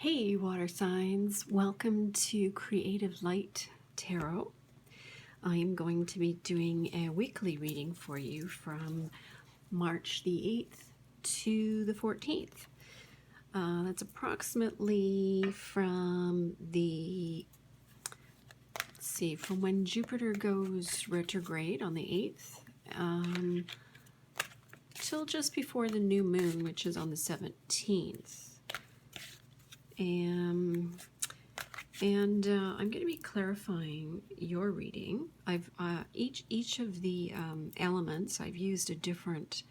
Hey water signs, welcome to Creative Light Tarot. I'm going to be doing a weekly reading for you from March the 8th to the 14th. That's approximately from the, from when Jupiter goes retrograde on the 8th till just before the new moon, which is on the 17th. And I'm going to be clarifying your reading. I've each of the elements, I've used a different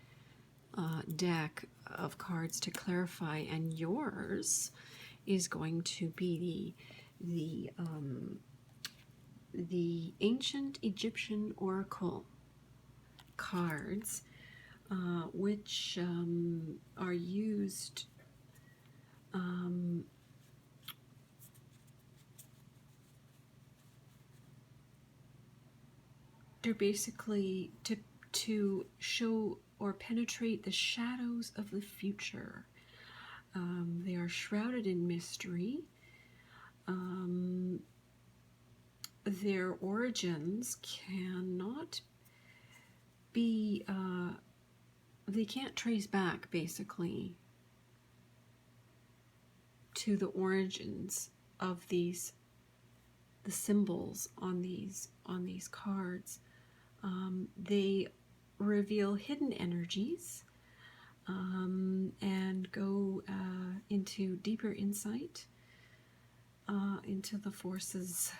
deck of cards to clarify, and yours is going to be the ancient Egyptian oracle cards, which are used they're basically to show or penetrate the shadows of the future. They are shrouded in mystery. Their origins cannot be, they can't trace back basically to the origins of the symbols on these cards. They reveal hidden energies and go into deeper insight into the forces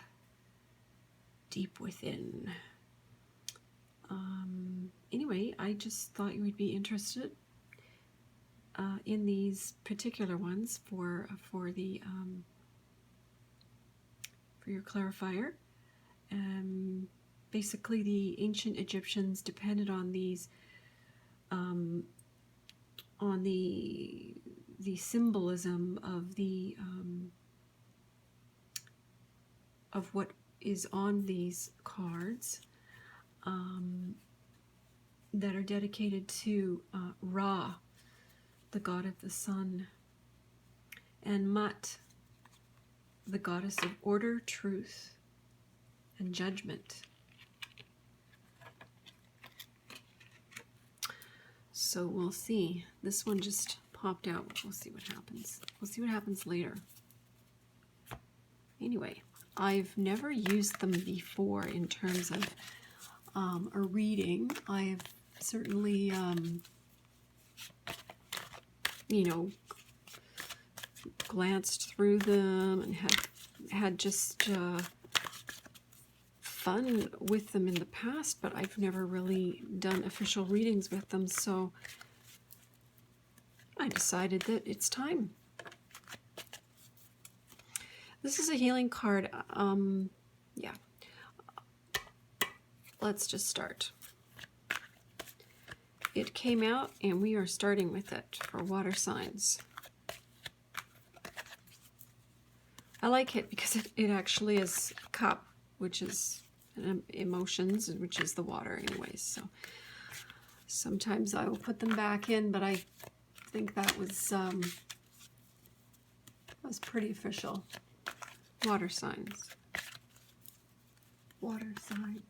deep within. Anyway, I just thought you would be interested in these particular ones for your clarifier. Basically, the ancient Egyptians depended on these, on the symbolism of what is on these cards, that are dedicated to Ra, the god of the sun, and Mut, the goddess of order, truth, and judgment. So we'll see. This one just popped out. We'll see what happens. We'll see what happens later. Anyway, I've never used them before in terms of a reading. I've certainly, you know, glanced through them and had just fun with them in the past, but I've never really done official readings with them, so I decided that it's time. This is a healing card. Yeah. Let's just start. It came out, and we are starting with it for water signs. I like it because it actually is a cup, which is emotions, which is the water anyways. So sometimes I will put them back in, but I think that was pretty official. Water signs. Water signs.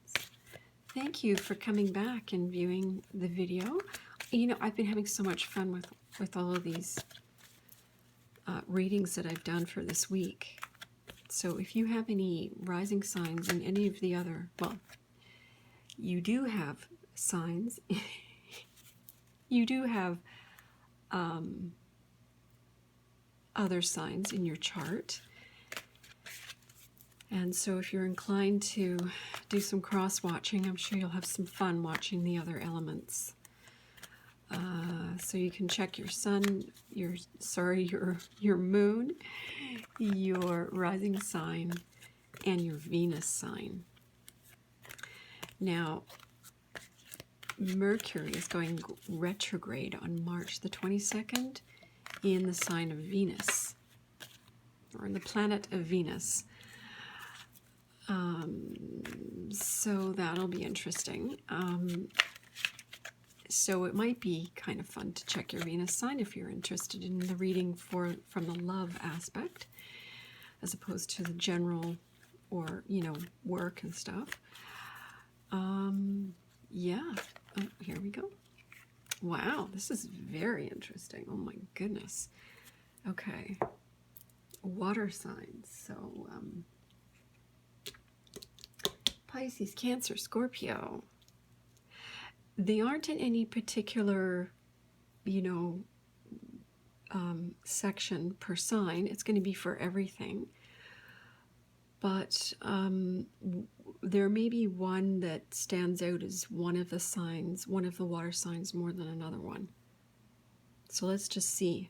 Thank you for coming back and viewing the video. You know, I've been having so much fun with all of these readings that I've done for this week. So if you have any rising signs in any of the other, well, you do have signs. You do have other signs in your chart. And so if you're inclined to do some cross-watching, I'm sure you'll have some fun watching the other elements. So you can check your sun, your moon, your rising sign, and your Venus sign. Now, Mercury is going retrograde on March the 22nd in the sign of Venus, or in the planet of Venus. So that'll be interesting. So it might be kind of fun to check your Venus sign if you're interested in the reading from the love aspect, as opposed to the general or, work and stuff. Yeah. Oh, here we go. Wow, this is very interesting. Oh my goodness. Okay. Water signs. So, Pisces, Cancer, Scorpio. They aren't in any particular, section per sign. It's going to be for everything. But there may be one that stands out as one of the signs, one of the water signs more than another one. So let's just see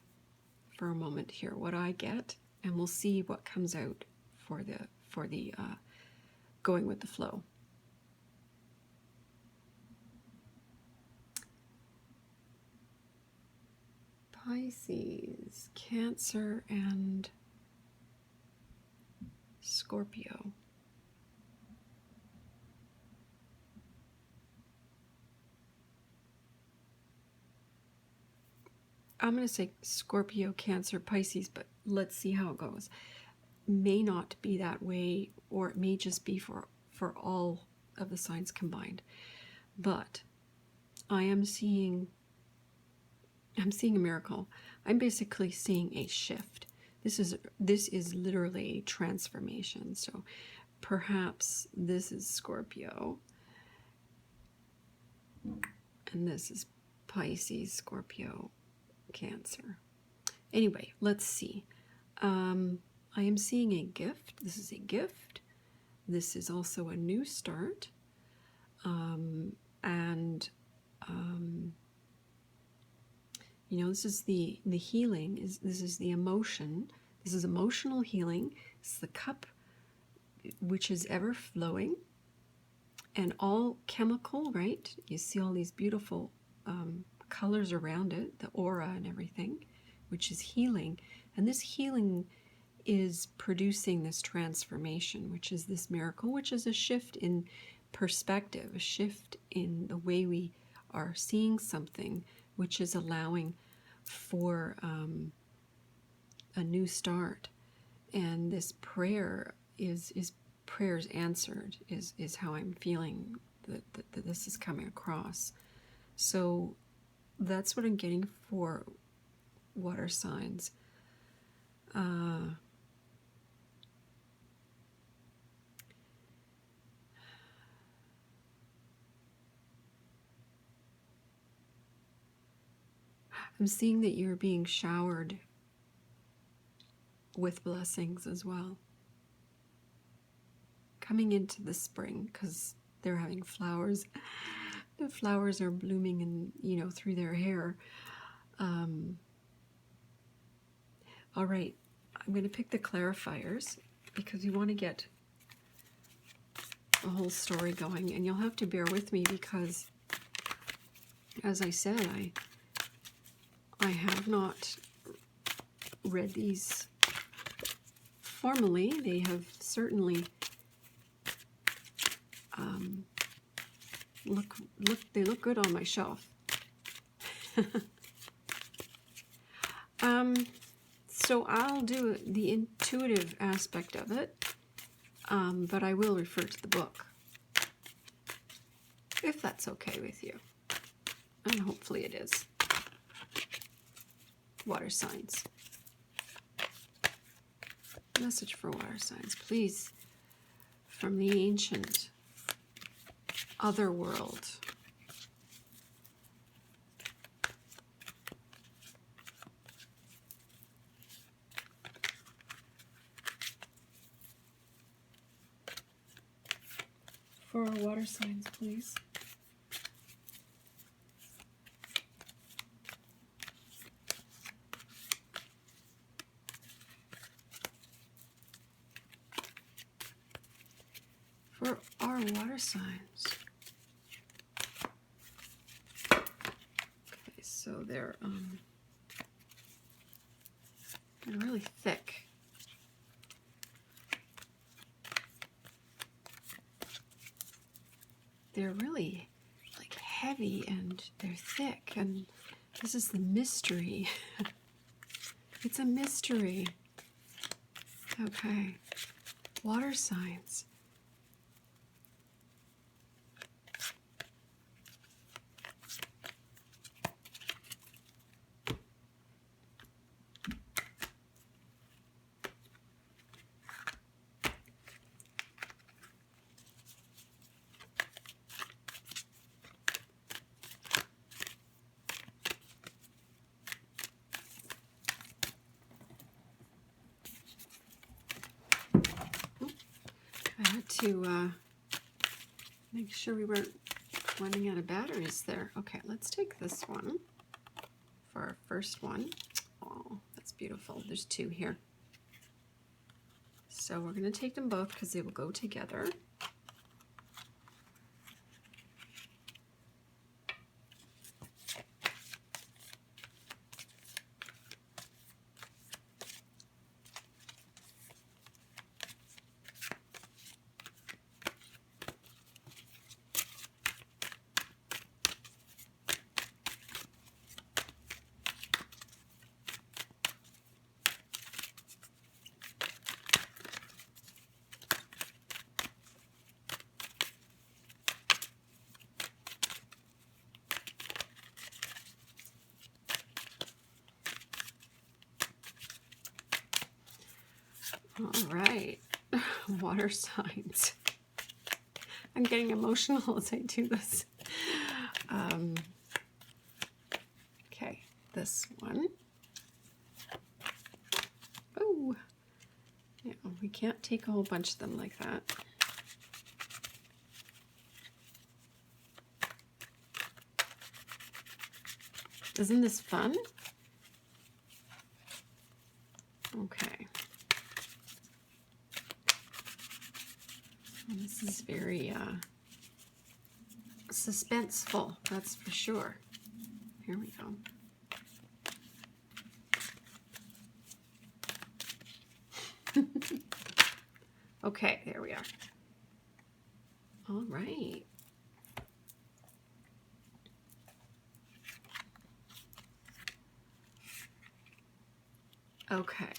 for a moment here what I get, and we'll see what comes out for the going with the flow. Pisces, Cancer, and Scorpio. I'm going to say Scorpio, Cancer, Pisces, but let's see how it goes. May not be that way, or it may just be for all of the signs combined. But I am seeing a miracle. I'm basically seeing a shift. This is literally a transformation. So perhaps this is Scorpio, and this is Pisces, Scorpio, Cancer. Anyway, let's see. I am seeing a gift. This is a gift. This is also a new start. This is the healing. This is the emotion. This is emotional healing. It's the cup, which is ever flowing, and all chemical, right? You see all these beautiful colors around it, the aura and everything, which is healing. And this healing is producing this transformation, which is this miracle, which is a shift in perspective, a shift in the way we are seeing something, which is allowing for a new start. And this prayer is prayers answered, is how I'm feeling that this is coming across. So that's what I'm getting for water signs. I'm seeing that you're being showered with blessings as well. Coming into the spring, because they're having flowers. The flowers are blooming and, through their hair. All right, I'm going to pick the clarifiers because you want to get the whole story going. And you'll have to bear with me because, as I said, I have not read these formally. They have certainly they look good on my shelf. So I'll do the intuitive aspect of it, but I will refer to the book, if that's okay with you. And hopefully it is. Water signs. Message for water signs, please, from the ancient other world. For our water signs, please. For our water signs. Okay, so they're really thick. They're really like heavy and they're thick, and this is the mystery. It's a mystery. Okay. Water signs. I had to make sure we weren't running out of batteries there. Okay, let's take this one for our first one. Oh, that's beautiful. There's two here. So we're going to take them both because they will go together. All right, water signs. I'm getting emotional as I do this. Okay, this one. Oh, yeah, we can't take a whole bunch of them like that. Isn't this fun? Okay. This is very suspenseful, that's for sure. Here we go. Okay, there we are. All right. Okay.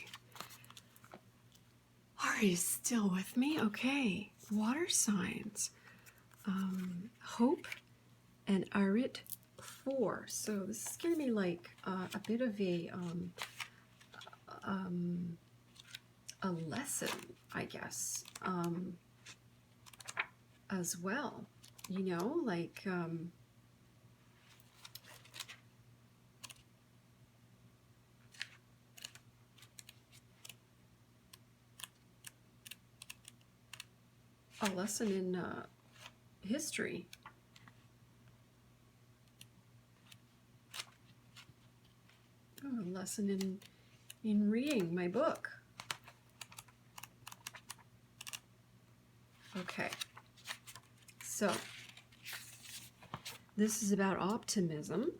Are you still with me? Okay. Water signs. Hope and Arit 4. So this is going to be like a bit of a lesson, I guess, as well. You know, like a lesson in history. Oh, a lesson in reading my book. Okay, so this is about optimism.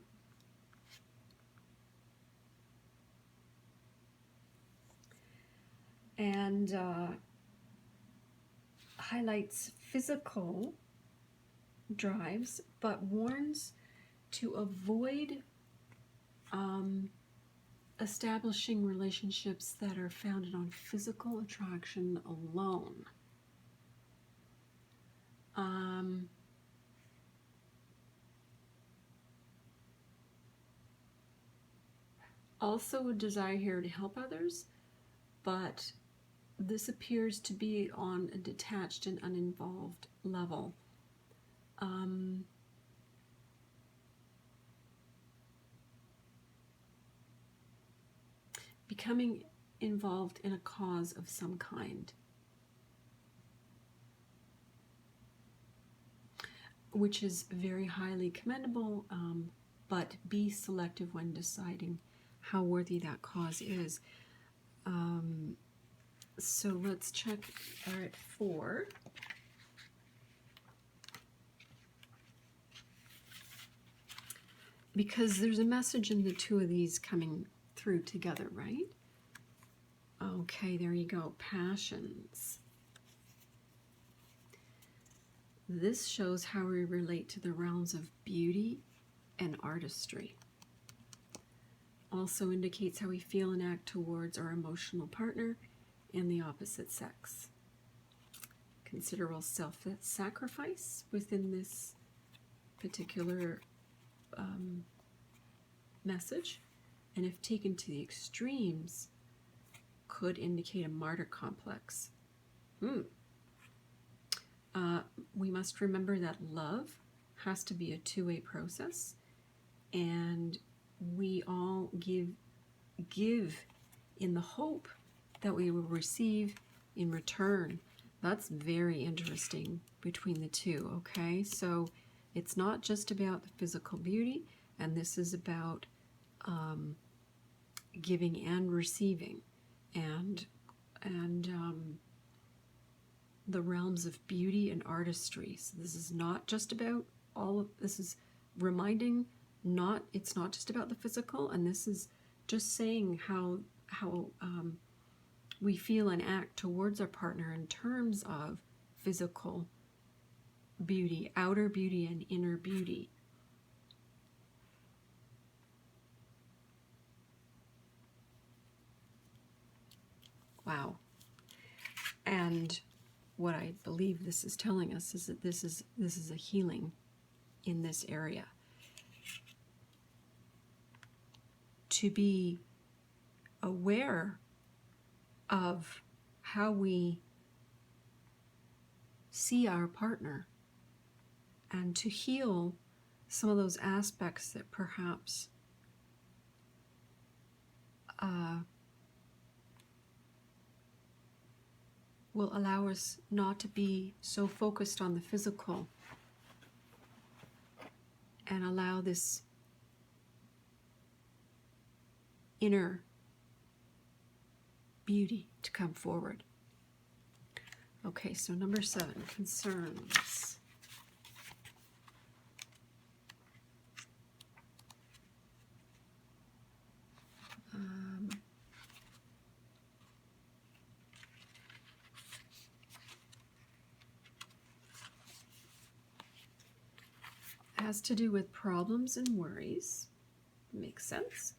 And highlights physical drives, but warns to avoid establishing relationships that are founded on physical attraction alone. Also a desire here to help others, but this appears to be on a detached and uninvolved level. Becoming involved in a cause of some kind, which is very highly commendable, but be selective when deciding how worthy that cause is. So let's check Arit 4. Because there's a message in the two of these coming through together, right? Okay, there you go. Passions. This shows how we relate to the realms of beauty and artistry. Also indicates how we feel and act towards our emotional partner and the opposite sex. Considerable self-sacrifice within this particular message, and if taken to the extremes, could indicate a martyr complex. We must remember that love has to be a two-way process, and we all give in the hope that we will receive in return. That's very interesting between the two, okay? So it's not just about the physical beauty, and this is about giving and receiving, and the realms of beauty and artistry. So this is not just about this is reminding, it's not just about the physical, and this is just saying how we feel and act towards our partner in terms of physical beauty, outer beauty and inner beauty. Wow. And what I believe this is telling us is that this is a healing in this area. To be aware of how we see our partner, and to heal some of those aspects that perhaps will allow us not to be so focused on the physical, and allow this inner beauty to come forward. Okay, so number 7, concerns. Has to do with problems and worries. Makes sense.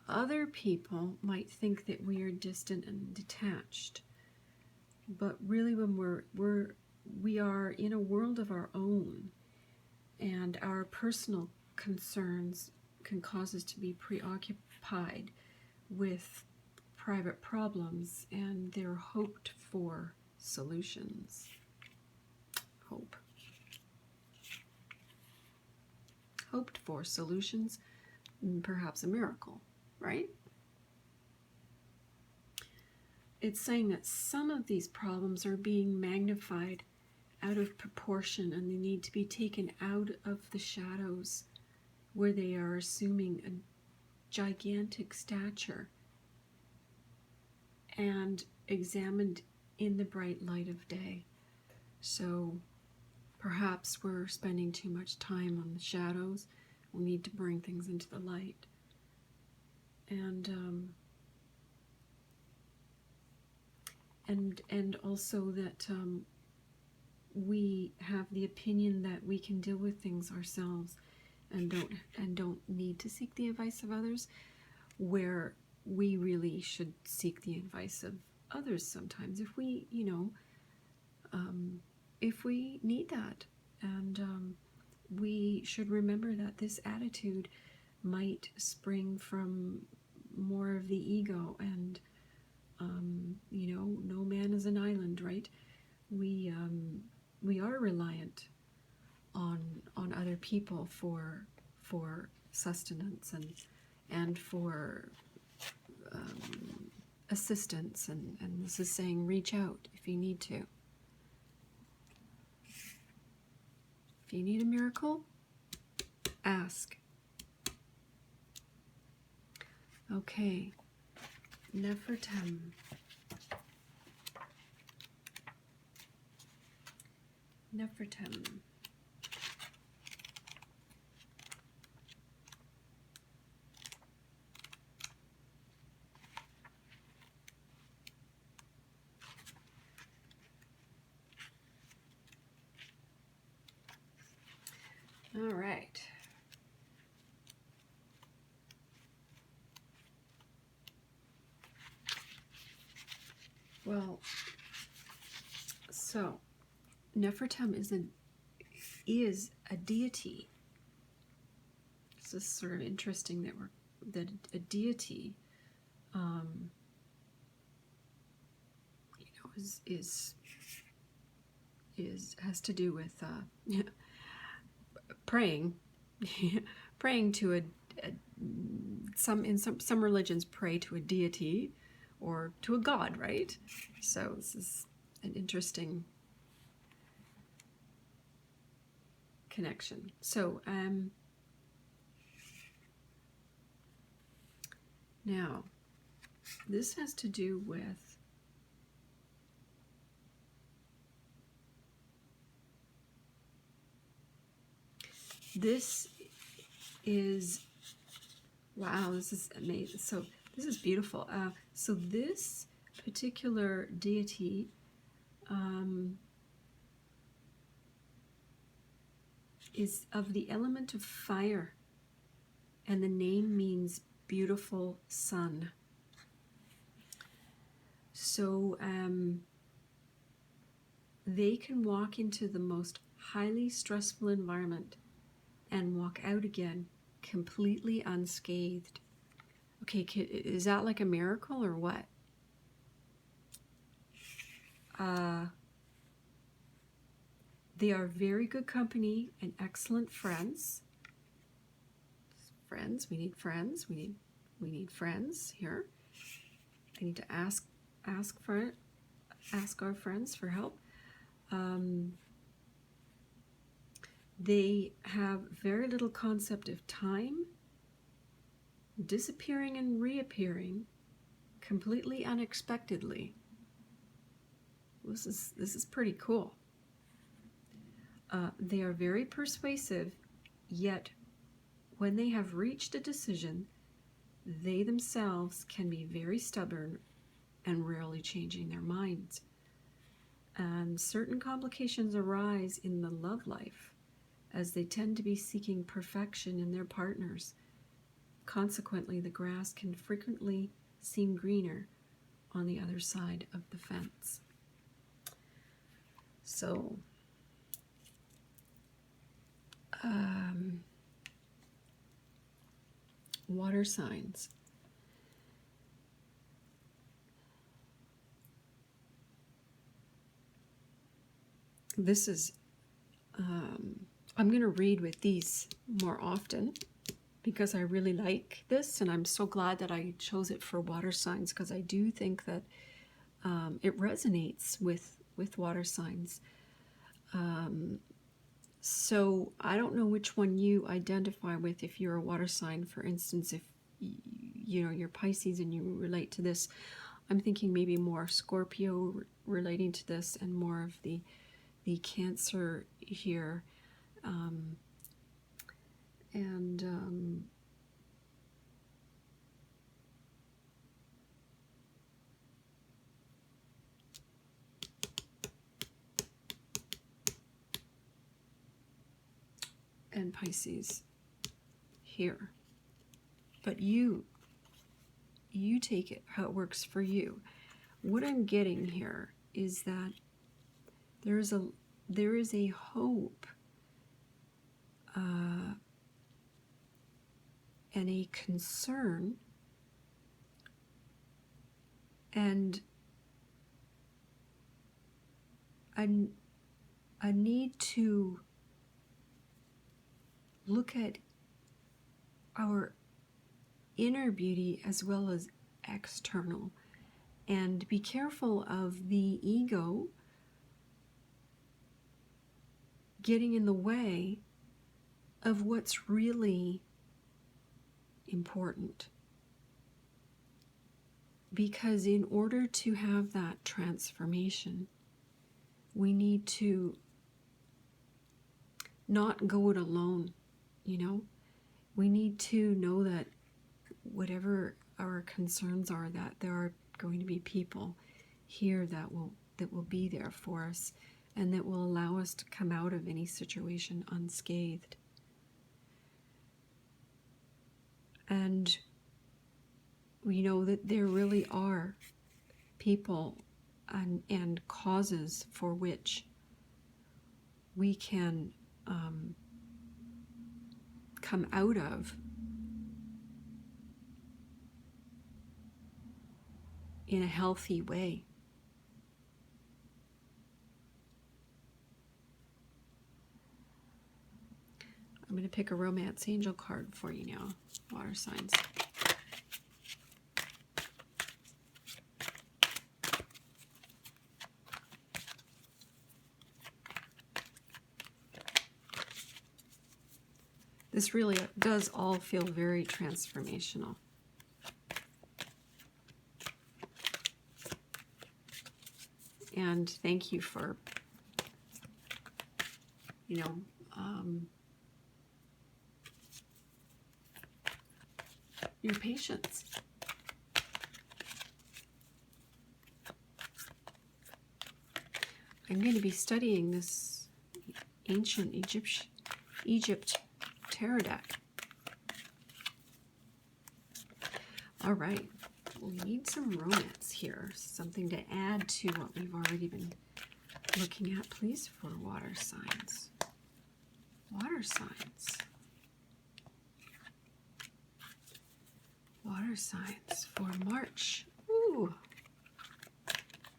Other people might think that we are distant and detached, but really when we are in a world of our own, and our personal concerns can cause us to be preoccupied with private problems and their hoped for solutions. Hoped for solutions, perhaps a miracle, right? It's saying that some of these problems are being magnified out of proportion, and they need to be taken out of the shadows where they are assuming a gigantic stature and examined in the bright light of day. So perhaps we're spending too much time on the shadows. We need to bring things into the light. And also that we have the opinion that we can deal with things ourselves and don't need to seek the advice of others, where we really should seek the advice of others sometimes if we, if we need that. And we should remember that this attitude might spring from more of the ego, and no man is an island, right? We are reliant on other people for sustenance and for assistance, and this is saying reach out if you need to. If you need a miracle, ask. Okay, Nefertem. Nefertem. All right. Well, so Nefertum is a deity. This is sort of interesting that a deity, has to do with praying, praying to some religions pray to a deity or to a god, right? So this is an interesting connection. So now this has to do with this is, wow, this is amazing. So this is beautiful. So this particular deity is of the element of fire, and the name means beautiful sun. So they can walk into the most highly stressful environment and walk out again completely unscathed. Okay, is that like a miracle or what? They are very good company and excellent friends. Friends, we need friends. We need friends here. I need to ask our friends for help. They have very little concept of time, disappearing and reappearing completely unexpectedly. This is pretty cool. They are very persuasive, yet when they have reached a decision, they themselves can be very stubborn and rarely changing their minds. And certain complications arise in the love life, as they tend to be seeking perfection in their partners. Consequently, the grass can frequently seem greener on the other side of the fence. So, water signs. This is, I'm going to read with these more often because I really like this, and I'm so glad that I chose it for water signs, because I do think that it resonates with water signs. So I don't know which one you identify with. If you're a water sign, for instance, if you're Pisces and you relate to this, I'm thinking maybe more Scorpio relating to this, and more of the Cancer here, and Pisces here. But you take it how it works for you. What I'm getting here is that there is a hope and a concern and a need to look at our inner beauty as well as external, and be careful of the ego getting in the way of what's really important. Because in order to have that transformation, we need to not go it alone, We need to know that whatever our concerns are, that there are going to be people here that will be there for us, and that will allow us to come out of any situation unscathed. And we know that there really are people and causes for which we can come out of in a healthy way. I'm going to pick a romance angel card for you now, water signs. This really does all feel very transformational. And thank you for, your patience. I'm going to be studying this ancient Egypt tarot deck. All right, we need some romance here, something to add to what we've already been looking at, please, for water signs. Water signs. Water signs for March. Ooh,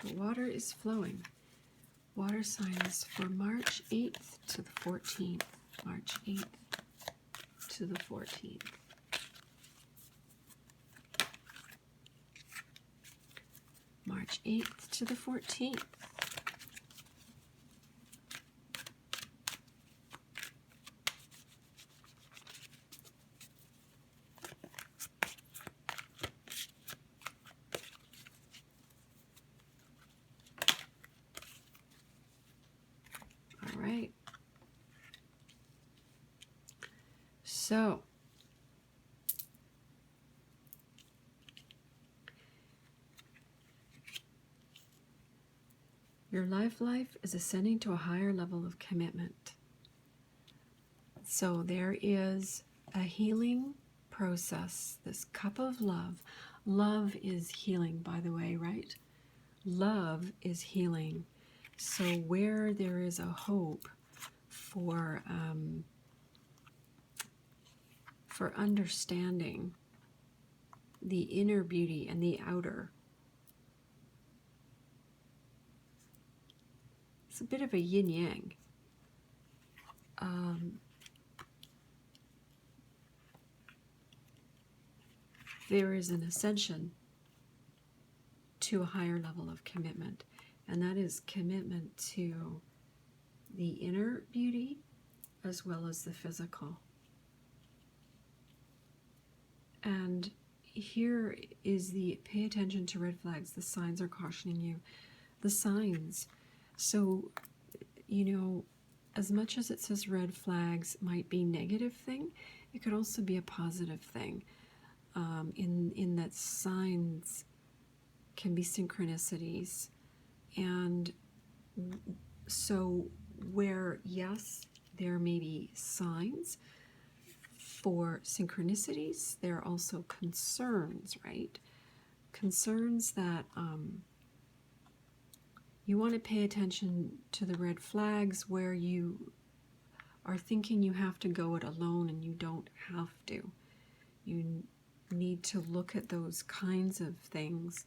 the water is flowing. Water signs for March 8th to the 14th. March 8th to the 14th. March 8th to the 14th. All right. So, your life is ascending to a higher level of commitment. So there is a healing process, this cup of love. Love is healing, by the way, right? Love is healing. So where there is a hope for understanding the inner beauty and the outer, it's a bit of a yin-yang. There is an ascension to a higher level of commitment, and that is commitment to the inner beauty as well as the physical. And here is the pay attention to red flags. The signs are cautioning you. The signs. So, as much as it says red flags might be a negative thing, it could also be a positive thing. In that signs can be synchronicities. And so where, yes, there may be signs for synchronicities, there are also concerns, right? Concerns that you want to pay attention to the red flags where you are thinking you have to go it alone and you don't have to. You need to look at those kinds of things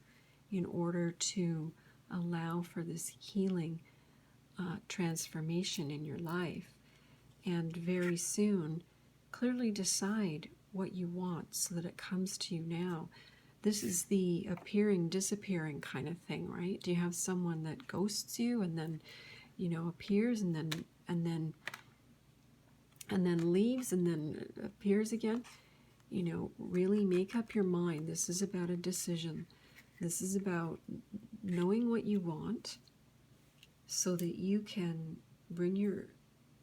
in order to allow for this healing transformation in your life. And very soon, clearly decide what you want so that it comes to you now. This is the appearing, disappearing kind of thing, right? Do you have someone that ghosts you and then, appears and then leaves and then appears again? Really make up your mind. This is about a decision. This is about knowing what you want so that you can bring your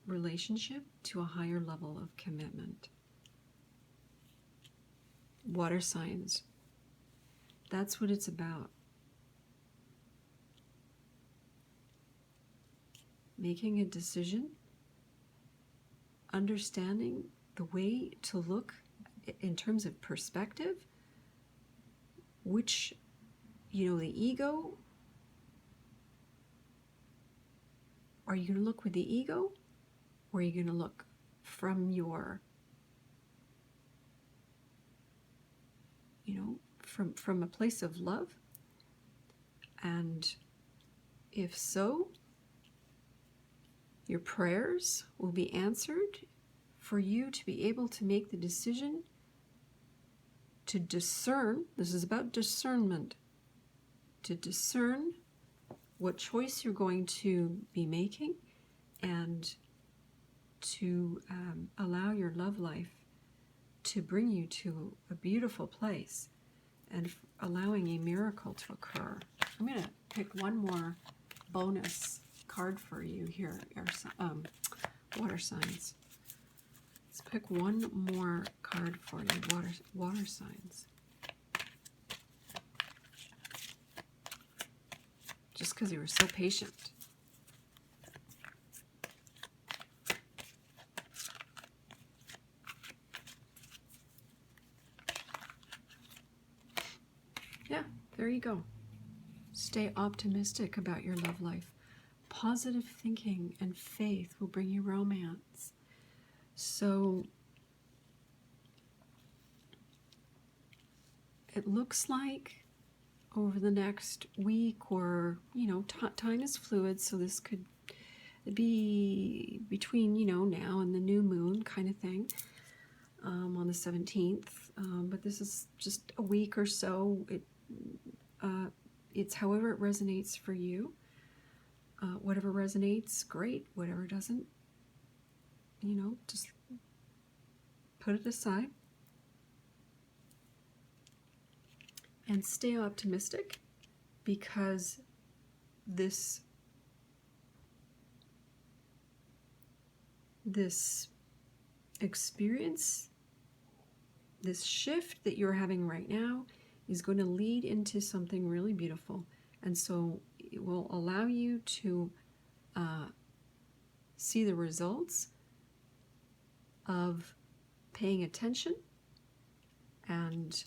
relationship to a higher level of commitment. Water signs. That's what it's about. Making a decision, understanding the way to look in terms of perspective, which, the ego, are you going to look with the ego, or are you going to look from your, from a place of love? And if so, your prayers will be answered for you to be able to make the decision to discern. This is about discernment. To discern what choice you're going to be making, and to allow your love life to bring you to a beautiful place, and allowing a miracle to occur. I'm going to pick one more bonus card for you here, water signs. Let's pick one more card for you, water signs. Just because you were so patient. Yeah, there you go. Stay optimistic about your love life. Positive thinking and faith will bring you romance. So it looks like over the next week, or, time is fluid, so this could be between, now and the new moon kind of thing, on the 17th. But this is just a week or so. It's however it resonates for you. Whatever resonates, great. Whatever doesn't, just put it aside. And stay optimistic, because this experience, this shift that you're having right now, is going to lead into something really beautiful. And so it will allow you to see the results of paying attention and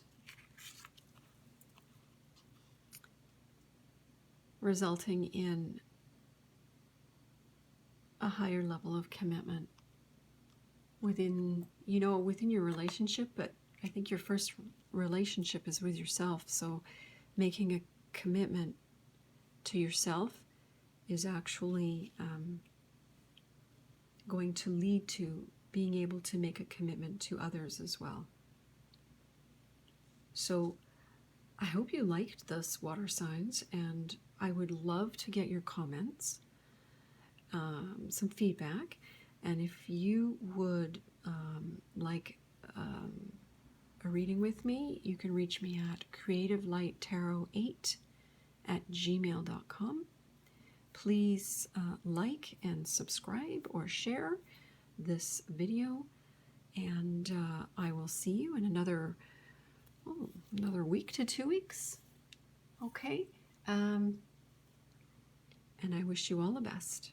resulting in a higher level of commitment within your relationship. But I think your first relationship is with yourself. So making a commitment to yourself is actually going to lead to being able to make a commitment to others as well. So I hope you liked this, water signs, and I would love to get your comments, some feedback. And if you would like a reading with me, you can reach me at creativelight8@gmail.com. Please like and subscribe or share this video, and I will see you in another week to 2 weeks. Okay, and I wish you all the best.